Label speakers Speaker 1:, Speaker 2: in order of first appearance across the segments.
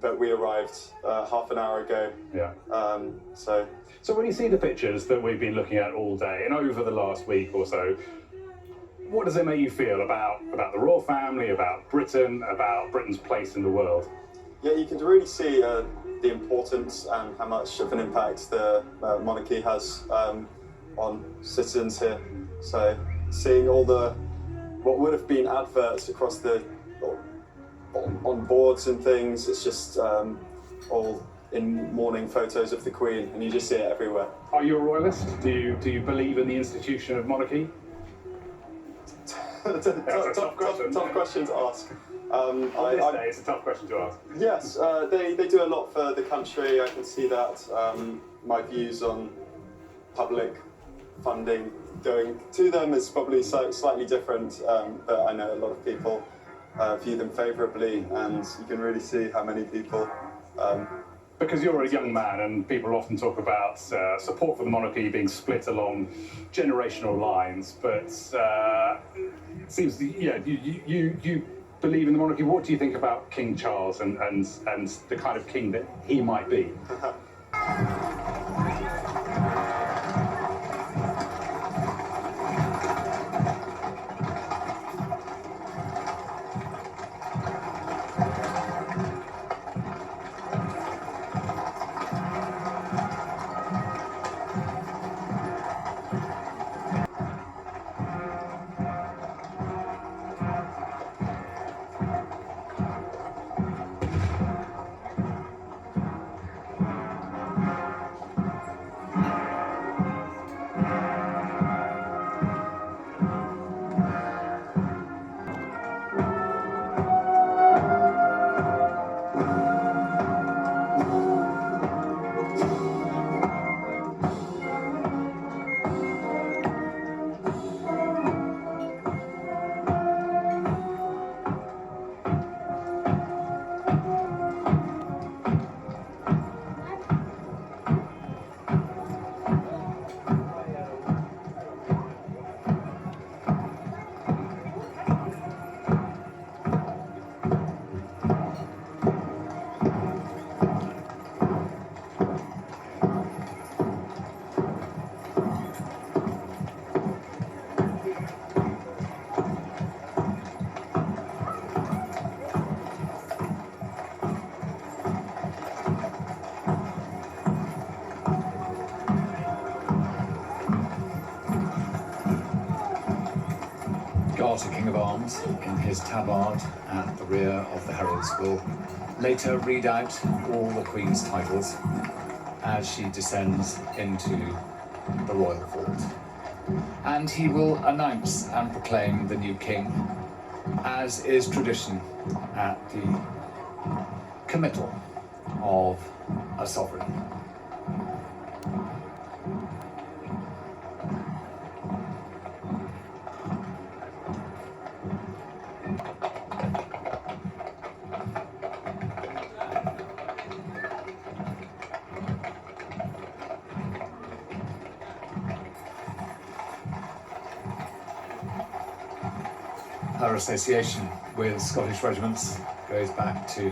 Speaker 1: but we arrived half an hour ago.
Speaker 2: Yeah.
Speaker 1: So
Speaker 2: when you see the pictures that we've been looking at all day and over the last week or so, what does it make you feel about the royal family, about Britain, about Britain's place in the world?
Speaker 1: Yeah, you can really see the importance and how much of an impact the monarchy has on citizens here. So seeing all what would have been adverts across on boards and things, it's just all in mourning photos of the Queen, and you just see it everywhere.
Speaker 2: Are you a royalist? Do you believe in the institution of monarchy?
Speaker 1: Tough question to ask.
Speaker 2: On this day, it's a tough question to ask.
Speaker 1: Yes, they do a lot for the country. I can see that. My views on public funding going to them is probably slightly different, but I know a lot of people view them favourably, and you can really see how many people.
Speaker 2: Because you're a young man, and people often talk about support for the monarchy being split along generational lines, but it seems you believe in the monarchy. What do you think about King Charles and the kind of king that he might be?
Speaker 3: Garter, King of Arms, in his tabard at the rear of the heralds, will later read out all the Queen's titles as she descends into the royal vault. And he will announce and proclaim the new king, as is tradition at the committal of a sovereign. Her association with Scottish regiments goes back to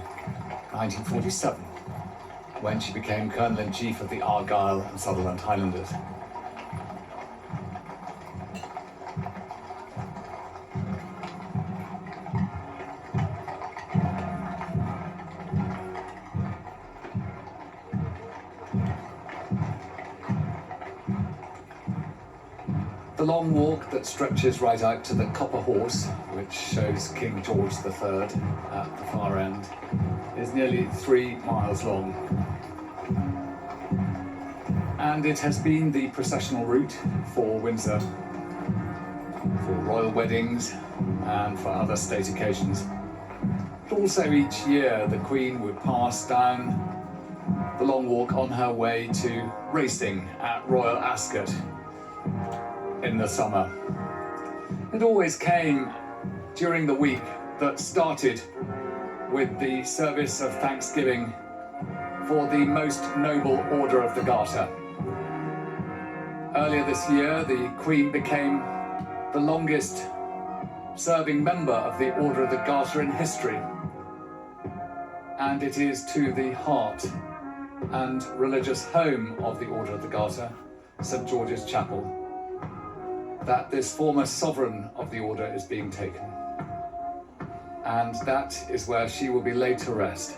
Speaker 3: 1947, when she became Colonel-in-Chief of the Argyll and Sutherland Highlanders. The long walk that stretches right out to the Copper Horse, which shows King George III at the far end, is nearly 3 miles long. And it has been the processional route for Windsor, for royal weddings and for other state occasions. But also each year the Queen would pass down the long walk on her way to racing at Royal Ascot in the summer. It always came during the week that started with the service of Thanksgiving for the Most Noble Order of the Garter. Earlier this year, the Queen became the longest serving member of the Order of the Garter in history. and it is to the heart and religious home of the Order of the Garter, St George's Chapel, that this former sovereign of the order is being taken. And that is where she will be laid to rest,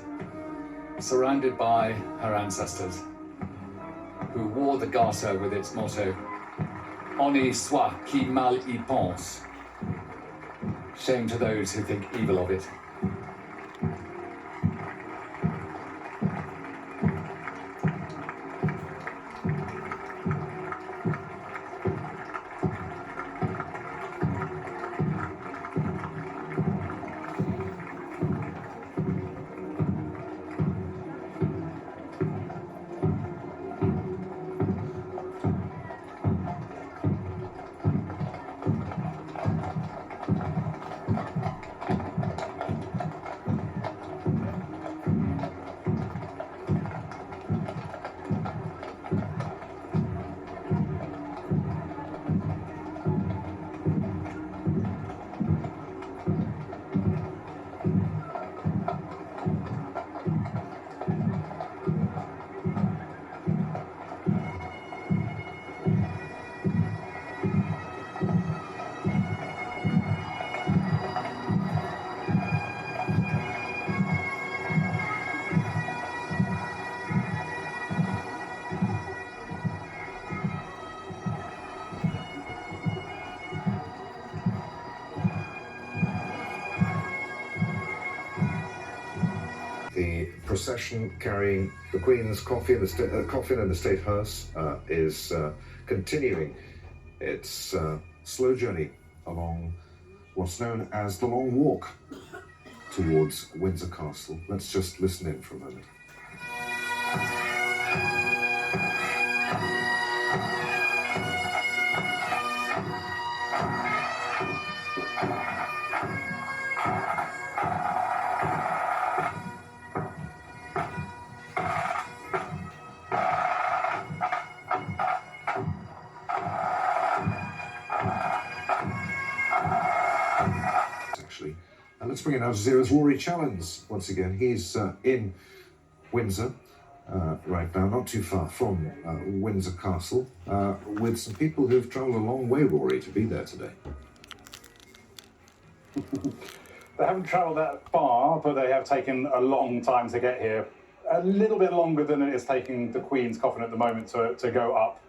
Speaker 3: surrounded by her ancestors, who wore the garter with its motto, Honi soit qui mal y pense. Shame to those who think evil of it.
Speaker 4: The procession carrying the Queen's coffin and the state hearse is continuing its slow journey along what's known as the Long Walk towards Windsor Castle. Let's just listen in for a moment. Let's bring in Al Jazeera's Rory Challens once again. He's in Windsor right now, not too far from Windsor Castle, with some people who've travelled a long way, Rory, to be there today.
Speaker 2: They haven't travelled that far, but they have taken a long time to get here. A little bit longer than it is taking the Queen's coffin at the moment to go up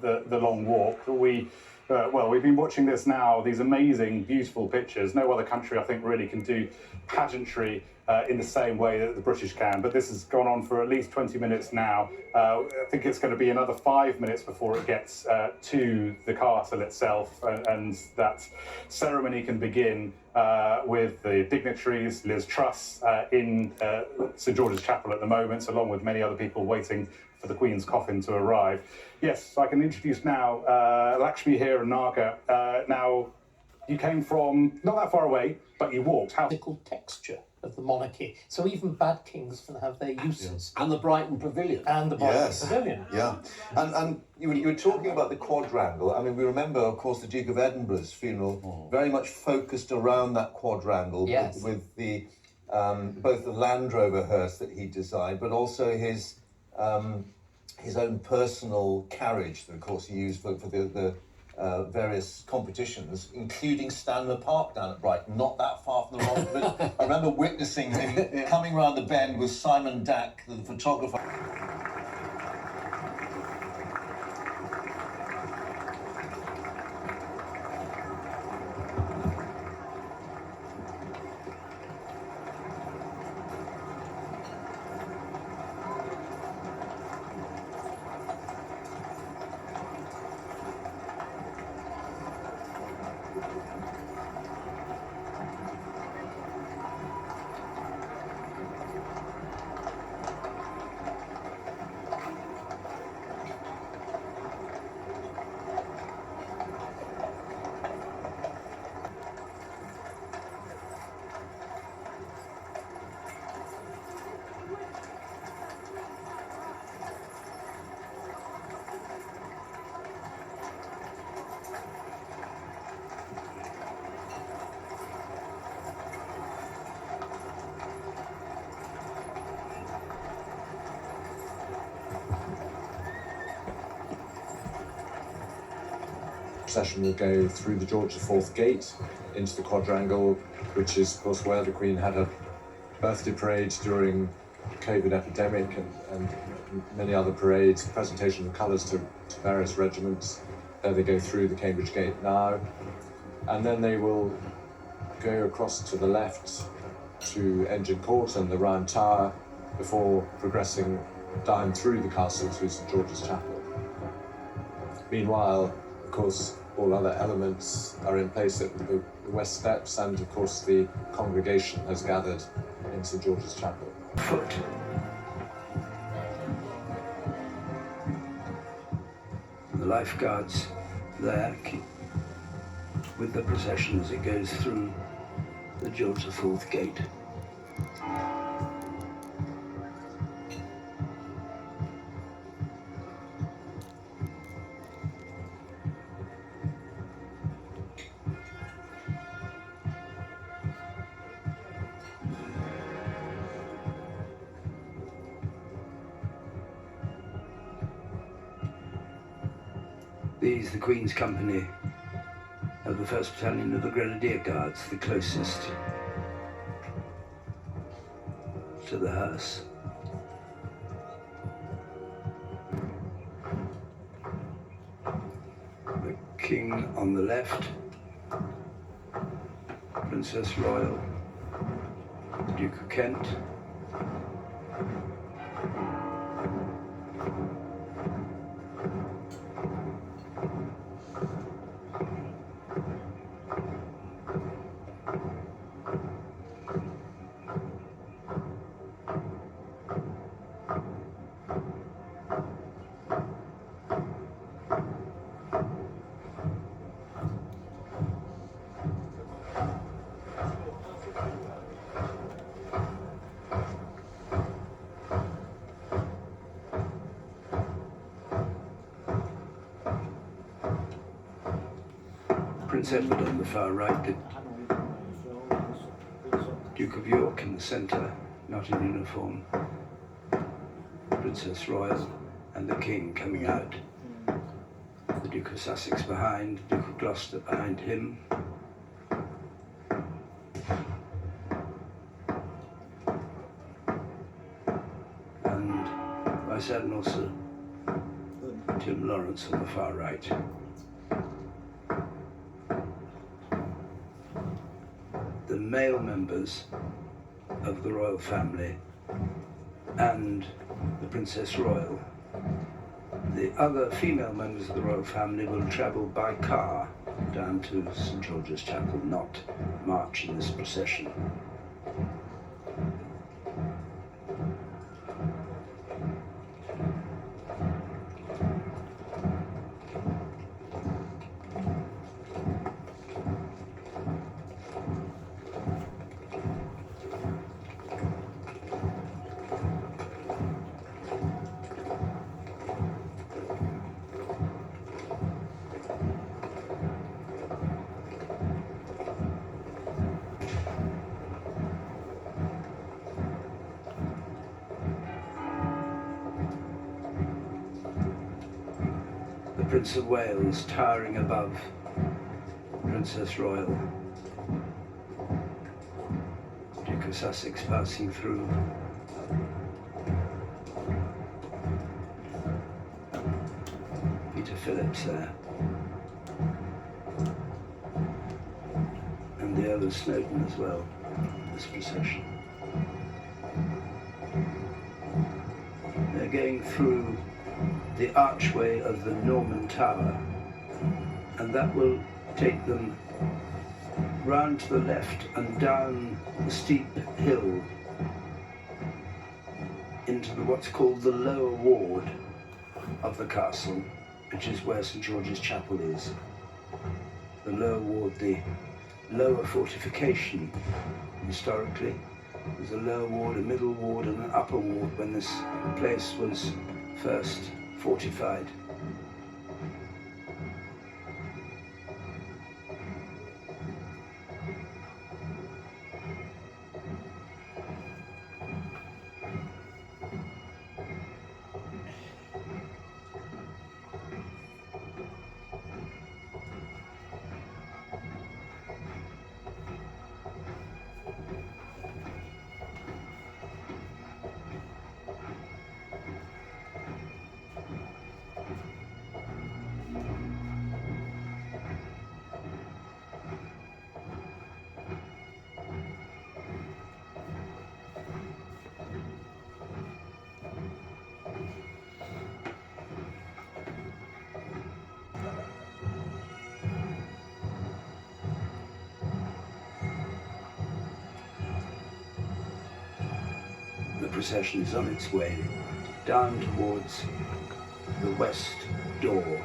Speaker 2: the long walk. We've been watching this now, these amazing, beautiful pictures. No other country, I think, really can do pageantry in the same way that the British can. But this has gone on for at least 20 minutes now. I think it's going to be another 5 minutes before it gets to the castle itself, and that ceremony can begin with the dignitaries, Liz Truss, in St George's Chapel at the moment, along with many other people waiting for the Queen's coffin to arrive. Yes, so I can introduce now Lakshmi here and Naga. Now, you came from not that far away, but you walked. How?
Speaker 5: Political texture of the monarchy. So even bad kings can have their uses.
Speaker 6: And the Brighton Pavilion.
Speaker 5: And the Brighton Pavilion.
Speaker 6: Yeah. And you were talking about the quadrangle. I mean, we remember, of course, the Duke of Edinburgh's funeral very much focused around that quadrangle with the both the Land Rover hearse that he designed, but also his own personal carriage that, of course, he used for the various competitions, including Stanmer Park down at Brighton, not that far from the Royal Pavilion. I remember witnessing him coming round the bend with Simon Dack, the photographer. procession will go through the George IV gate into the quadrangle, which is, of course, where the Queen had a birthday parade during the COVID epidemic and many other parades, presentation of colours to various regiments. There they go through the Cambridge Gate now. And then they will go across to the left to Engine Court and the Round Tower before progressing down through the castle to St George's Chapel. Meanwhile, of course, all other elements are in place at the West Steps, and of course the congregation has gathered in St George's Chapel.
Speaker 7: Foot. The lifeguards there keep with the procession as it goes through the George IV gate. These, the Queen's Company of the 1st Battalion of the Grenadier Guards, the closest to the hearse. The King on the left, Princess Royal, the Duke of Kent, Prince Edward on the far right, the Duke of York in the centre, not in uniform, Princess Royal and the King coming out, the Duke of Sussex behind, the Duke of Gloucester behind him. And Vice Admiral Sir Tim Lawrence on the far right. The male members of the royal family and the Princess Royal. The other female members of the royal family will travel by car down to St George's Chapel, not march in this procession. Prince of Wales towering above Princess Royal, Duke of Sussex passing through, Peter Phillips there, and the Earl of Snowdon as well in this procession. They're going through the archway of the Norman Tower, and that will take them round to the left and down the steep hill into what's called the lower ward of the castle, which is where St George's Chapel is. The lower ward, the lower fortification historically. There's a lower ward, a middle ward and an upper ward when this place was first fortified. procession is on its way down towards the west door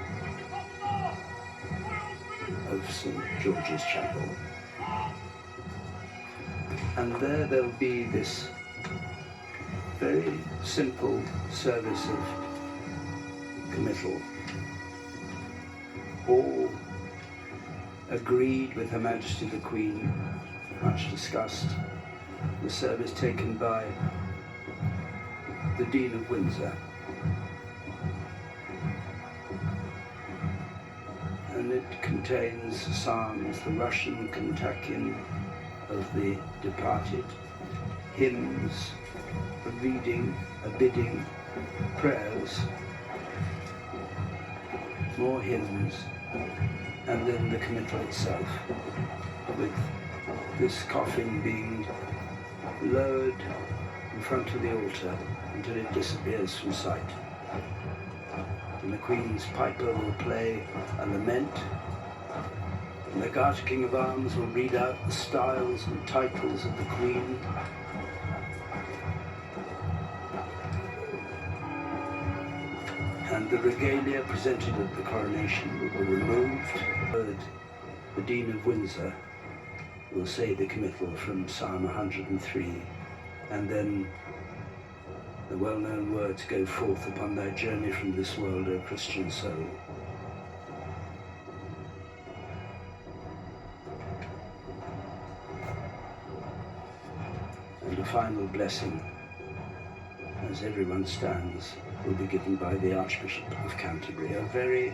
Speaker 7: of St. George's Chapel. And there there'll be this very simple service of committal, all agreed with Her Majesty the Queen, much discussed. The service taken by the Dean of Windsor. And it contains psalms, the Russian Kentuckian of the departed, hymns, a reading, a bidding, prayers, more hymns, and then the committal itself, with this coffin being lowered in front of the altar until it disappears from sight. And the Queen's piper will play a lament, and the Garter King of Arms will read out the styles and titles of the Queen. And the regalia presented at the coronation will be removed. The Dean of Windsor will say the committal from Psalm 103, and then the well-known words, "Go forth upon thy journey from this world, O Christian soul." And the final blessing, as everyone stands, will be given by the Archbishop of Canterbury. A very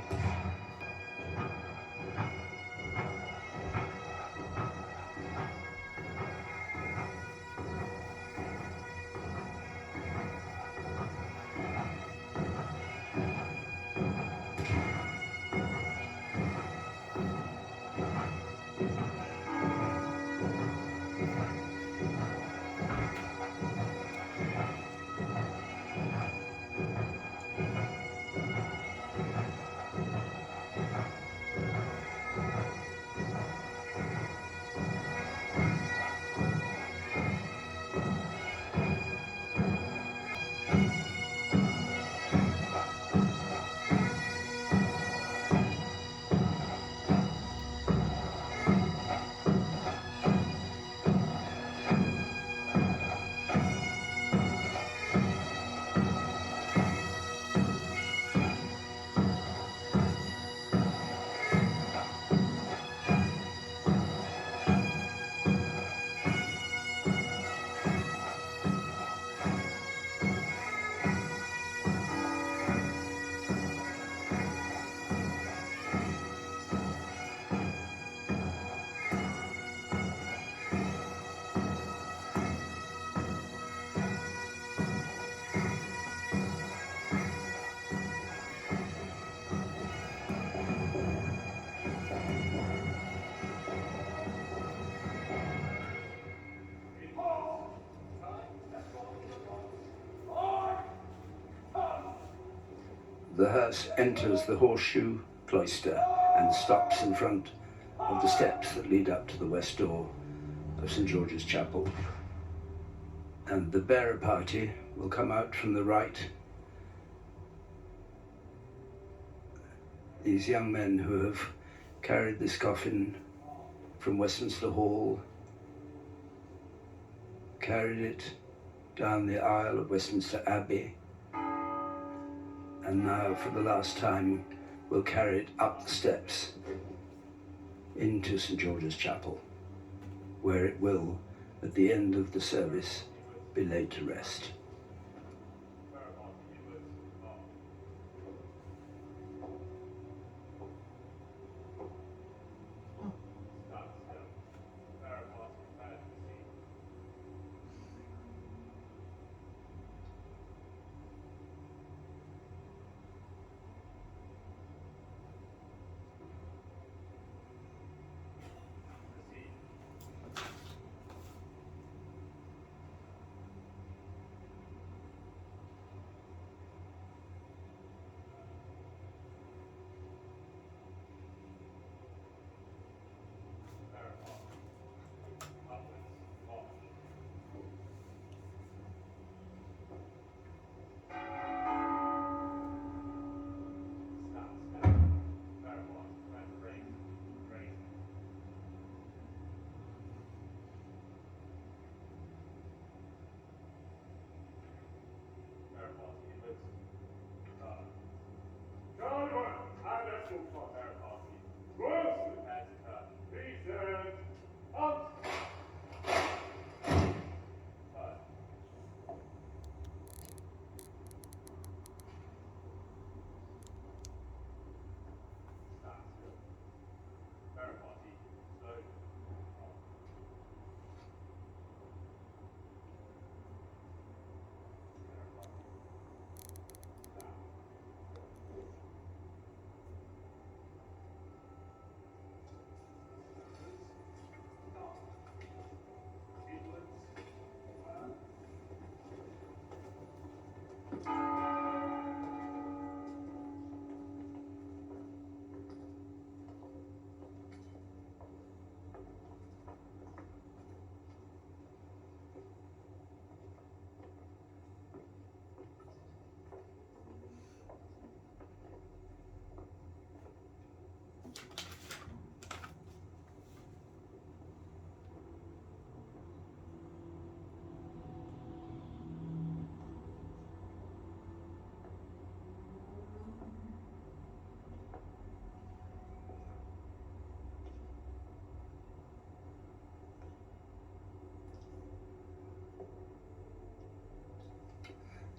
Speaker 7: the hearse enters the horseshoe cloister and stops in front of the steps that lead up to the west door of St. George's Chapel. And the bearer party will come out from the right. These young men who have carried this coffin from Westminster Hall, carried it down the aisle of Westminster Abbey, and now for the last time will carry it up the steps into St. George's Chapel, where it will, at the end of the service, be laid to rest.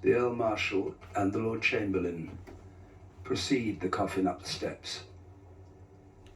Speaker 7: the Earl Marshal and the Lord Chamberlain precede the coffin up the steps.